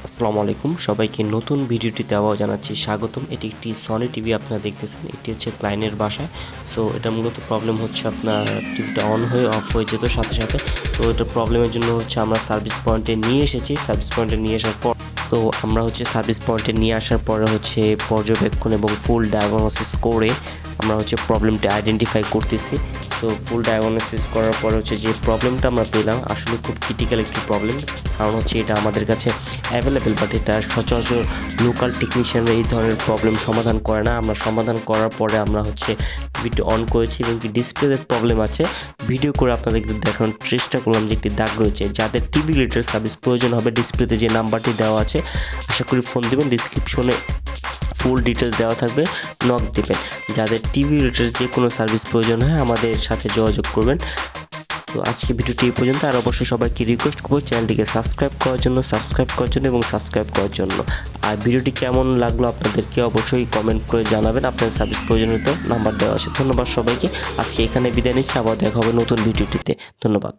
আসসালামু আলাইকুম সবাইকে নতুন ভিডিওটিতে আবারও জানাচ্ছি স্বাগতম। এটি একটি সনি টিভি আপনারা দেখতেছেন। এটি হচ্ছে ক্লায়েন্টের বাসায়। সো এটা মূলত প্রবলেম হচ্ছে আপনার টিভিটা অন হয়ে অফ হয়ে যেত সাথে সাথে। তো এটা প্রবলেমের জন্য হচ্ছে আমরা সার্ভিস পয়েন্টে নিয়ে এসেছি। সার্ভিস পয়েন্টে নিয়ে আসার পর আমরা হচ্ছে সার্ভিস পয়েন্টে নিয়ে আসার পরে হচ্ছে পর্যবেক্ষণ এবং ফুল ডায়াগনোসিস করে আমরা হচ্ছে প্রবলেমটা আইডেন্টিফাই করতেছি। তো ফুল ডায়াগনোসিস করার পরে হচ্ছে যে প্রবলেমটা আমরা পেলাম আসলে খুব ক্রিটিক্যাল একটি প্রবলেম, কারণ হচ্ছে এটা আমাদের কাছে অ্যাভেলেবেল, বাট এটা সচরাচর লোকাল টেকনিশিয়ানরা এই ধরনের প্রবলেম সমাধান করে না। আমরা সমাধান করার পরে আমরা হচ্ছে টিভিটা অন করেছি এবং কি ডিসপ্লেতে প্রবলেম আছে ভিডিও করে আপনাদেরকে দেখানোর চেষ্টা করলাম যে একটি দাগ রয়েছে। যাদের টিভি রিলেটেড সার্ভিস প্রয়োজন হবে ডিসপ্লেতে যে নাম্বারটি দেওয়া আছে আশা করি ফোন দেবেন, ডিসক্রিপশনে ফুল ডিটেলস দেওয়া থাকবে, নক দেবেন। যাদের টিভি রিলেটেড যে কোনো সার্ভিস প্রয়োজন হয় আমাদের সাথে যোগাযোগ করবেন। তো আজকে ভিডিওটি এই পর্যন্ত। আর অবশ্যই সবাইকে রিকোয়েস্ট করবো চ্যানেলটিকে সাবস্ক্রাইব করার জন্য এবং সাবস্ক্রাইব করার জন্য। আর ভিডিওটি কেমন লাগলো আপনাদেরকে অবশ্যই কমেন্ট করে জানাবেন। আপনাদের সার্ভিস প্রয়োজনীয়তা নাম্বার দেওয়া আছে। ধন্যবাদ সবাইকে। আজকে এখানে বিদায় নিচ্ছি, আবার দেখা হবে নতুন ভিডিওটিতে। ধন্যবাদ।